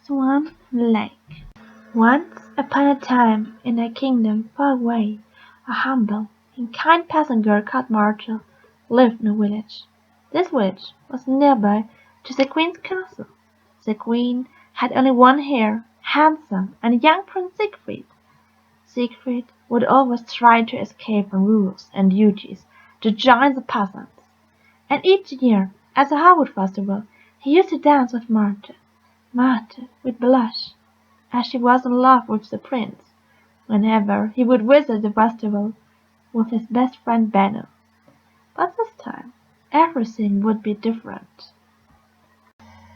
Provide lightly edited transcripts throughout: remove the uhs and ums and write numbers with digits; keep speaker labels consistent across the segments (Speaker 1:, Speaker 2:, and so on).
Speaker 1: Swan Lake. Once upon a time, in a kingdom far away, a humble and kind peasant girl called Martha lived in a village. This village was nearby to the queen's castle. The queen had only one heir, handsome and young Prince Siegfried. Siegfried would always try to escape from rules and duties to join the peasants, and each year at the harvest festival he used to dance with Martha. Martha would blush, as she was in love with the prince, whenever he would visit the festival with his best friend Benno. But this time everything would be different.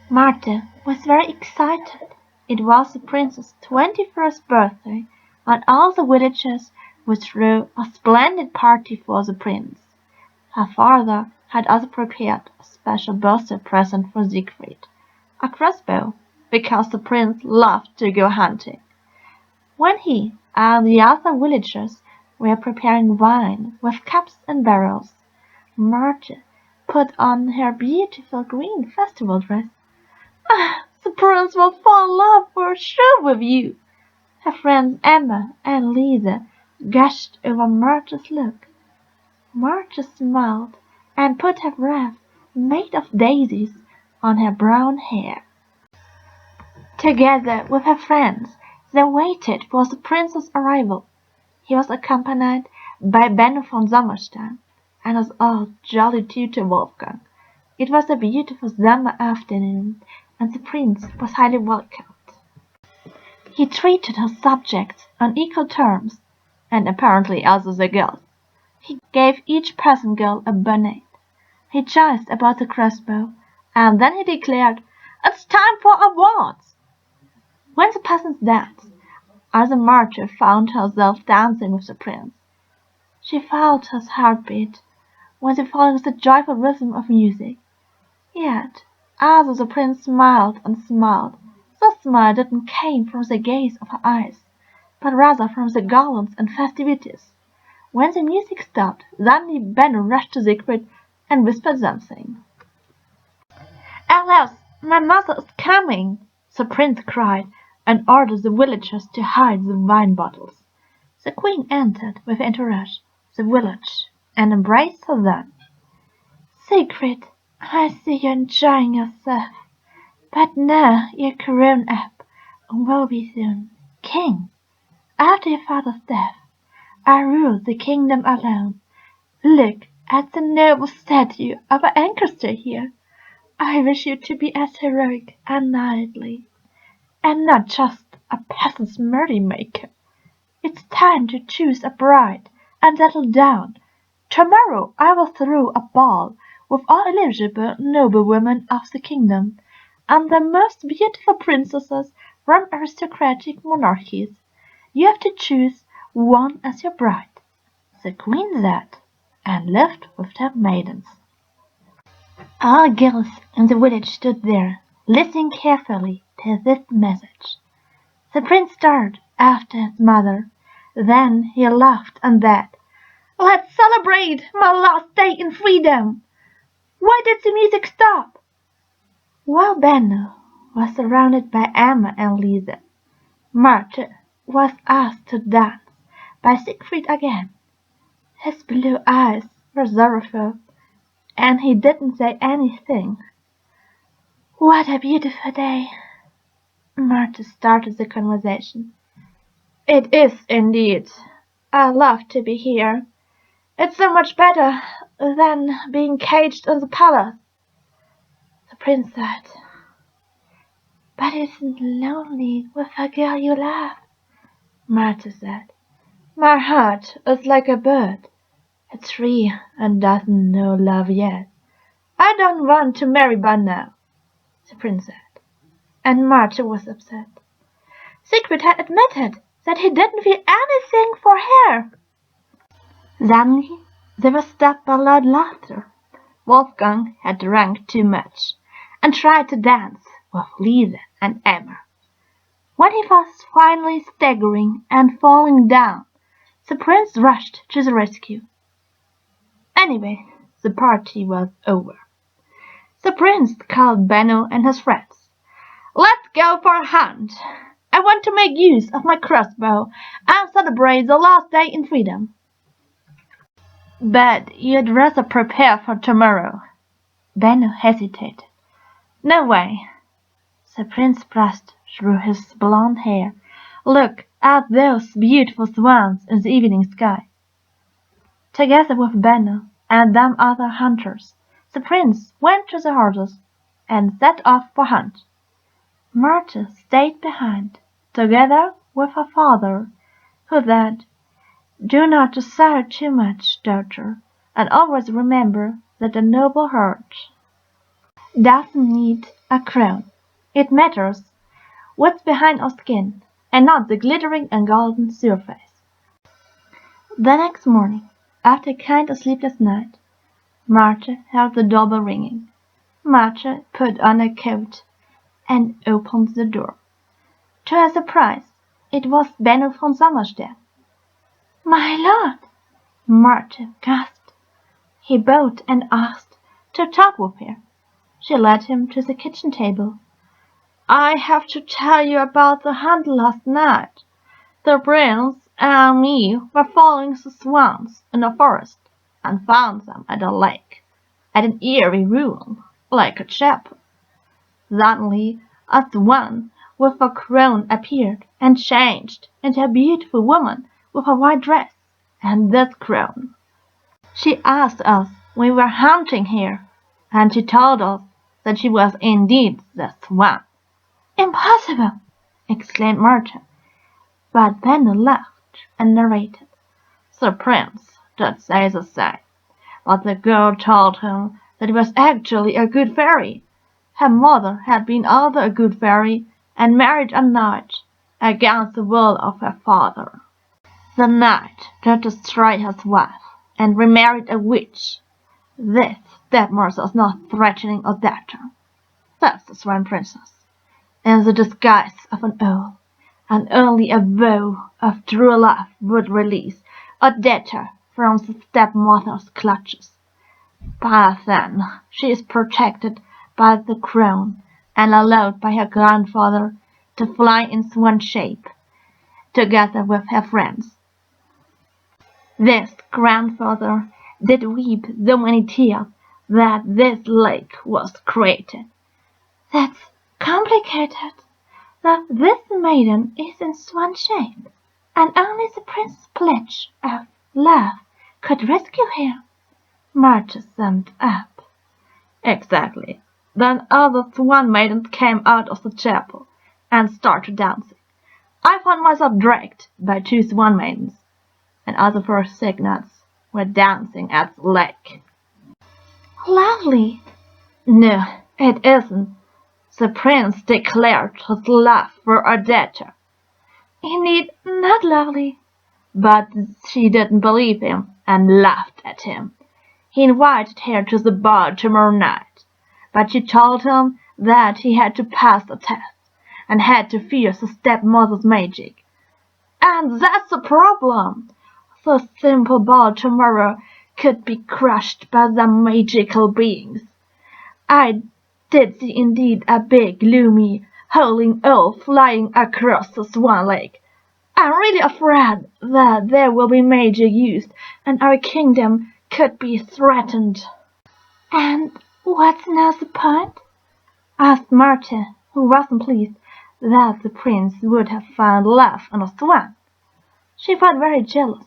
Speaker 1: Martha was very excited. It was the prince's 21st birthday, and all the villagers would throw a splendid party for the prince. Her father had also prepared a special birthday present for Siegfried, a crossbow, because the prince loved to go hunting. When he and the other villagers were preparing wine with cups and barrels, Martha put on her beautiful green festival dress. "Ah, the prince will fall in love for sure with you!" Her friends Emma and Lisa gushed over Martha's look. Martha smiled and put her wreath, made of daisies, on her brown hair. Together with her friends, they waited for the prince's arrival. He was accompanied by Benno von Sommerstein and his old jolly tutor Wolfgang. It was a beautiful summer afternoon, and the prince was highly welcomed. He treated his subjects on equal terms, and apparently also the girls. He gave each peasant girl a bonnet. He joiced about the crossbow, and then he declared, "It's time for a waltz!" When the peasants danced, also Martha found herself dancing with the prince. She felt his heartbeat when they followed the joyful rhythm of music. Yet, although the prince smiled and smiled, the smile didn't come from the gaze of her eyes, but rather from the garlands and festivities. When the music stopped, suddenly Benno rushed to Siegfried and whispered something. "Alas, my mother is coming!" the prince cried, and ordered the villagers to hide the wine bottles. The queen entered with her entourage the village and embraced her son. "Siegfried, I see you enjoying yourself, but now you're grown up and will be soon king. After your father's death, I rule the kingdom alone. Look at the noble statue of our ancestor here. I wish you to be as heroic and knightly, and not just a peasant's merrymaker. It's time to choose a bride and settle down. Tomorrow I will throw a ball with all eligible noblewomen of the kingdom, and the most beautiful princesses from aristocratic monarchies. You have to choose one as your bride," the queen said, and left with her maidens. All girls in the village stood there, listening carefully to this message. The prince stared after his mother. Then he laughed and said, "Let's celebrate my last day in freedom! Why did the music stop?" While Benno was surrounded by Emma and Lisa, Martha was asked to dance by Siegfried again. His blue eyes were sorrowful, and he didn't say anything. "What a beautiful day!" Martha started the conversation. "It is indeed. I love to be here. It's so much better than being caged in the palace," the prince said. "But isn't lonely with a girl you love," Martha said. "My heart is like a bird. It's free and doesn't know love yet. I don't want to marry by now," the prince said, and Martha was upset. Siegfried had admitted that he didn't feel anything for her. Suddenly they were stopped by loud laughter. Wolfgang had drank too much and tried to dance with Lisa and Emma. When he was finally staggering and falling down, the prince rushed to the rescue. Anyway, the party was over. The prince called Benno and his friends. "Let's go for a hunt. I want to make use of my crossbow and celebrate the last day in freedom." "But you'd rather prepare for tomorrow." Benno hesitated. "No way." The prince brushed through his blonde hair. "Look at those beautiful swans in the evening sky." Together with Benno and them other hunters, the prince went to the horses and set off for hunt. Martha stayed behind, together with her father, who said, "Do not desire too much, daughter, and always remember that a noble heart doesn't need a crown. It matters what's behind our skin, and not the glittering and golden surface." The next morning, after a kind of sleepless night, Martha heard the doorbell ringing. Martha put on her coat and opened the door. To her surprise, it was Benno von Sommerstedt. "My lord!" Martha gasped. He bowed and asked to talk with her. She led him to the kitchen table. "I have to tell you about the hunt last night. The prince and me were following the swans in the forest and found them at a lake, at an eerie ruin, like a chapel. Suddenly a swan with a crown appeared and changed into a beautiful woman with a white dress and this crown. She asked us when we were hunting here, and she told us that she was indeed the swan." "Impossible!" exclaimed Martha. But Benno laughed and narrated. "The prince did say the same, but the girl told him that it was actually a good fairy. Her mother had been also a good fairy and married a knight against the will of her father. The knight did destroy his wife and remarried a witch. This stepmother is not threatening a daughter. That's the Swan Princess, in the disguise of an owl, and only a vow of true love would release a daughter from the stepmother's clutches. But then she is protected by the crown and allowed by her grandfather to fly in swan shape, together with her friends. This grandfather did weep so many tears that this lake was created." "That's complicated. This maiden is in swan shape, and only the prince's pledge of love could rescue her." Martha summed up. "Exactly. Then other swan maidens came out of the chapel and started dancing. I found myself dragged by 2 swan maidens, and other 4 cygnets were dancing at the lake." "Lovely." "No, it isn't. The prince declared his love for our daughter." "Indeed, not lovely." "But she didn't believe him and laughed at him. He invited her to the ball tomorrow night, but she told him that he had to pass a test and had to fear the stepmother's magic. And that's the problem. The simple ball tomorrow could be crushed by some magical beings. I did see indeed a big, gloomy, howling owl flying across the Swan Lake. I'm really afraid that there will be magic used and our kingdom could be threatened." "And what's now the point?" asked Martha, who wasn't pleased that the prince would have found love in a swan. She felt very jealous,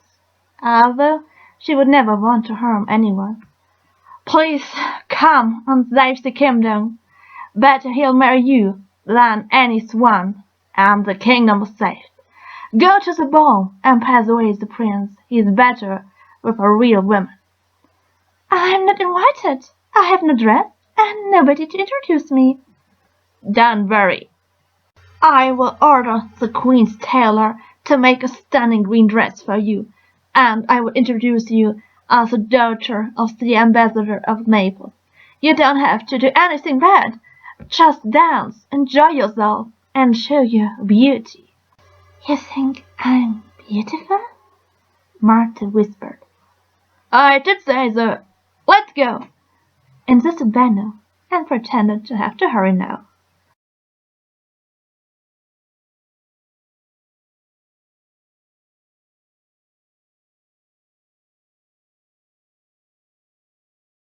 Speaker 1: although she would never want to harm anyone. "Please come and save the kingdom. Better he'll marry you than any swan, and the kingdom is safe. Go to the ball and persuade the prince he's better with a real woman." "I'm not invited. I have no dress, and nobody to introduce me." "Don't worry. I will order the queen's tailor to make a stunning green dress for you, and I will introduce you as the daughter of the ambassador of Naples. You don't have to do anything bad. Just dance, enjoy yourself, and show your beauty." "You think I'm beautiful?" Martha whispered. "I did say so. Let's go," insisted Benno, and pretended to have to hurry now.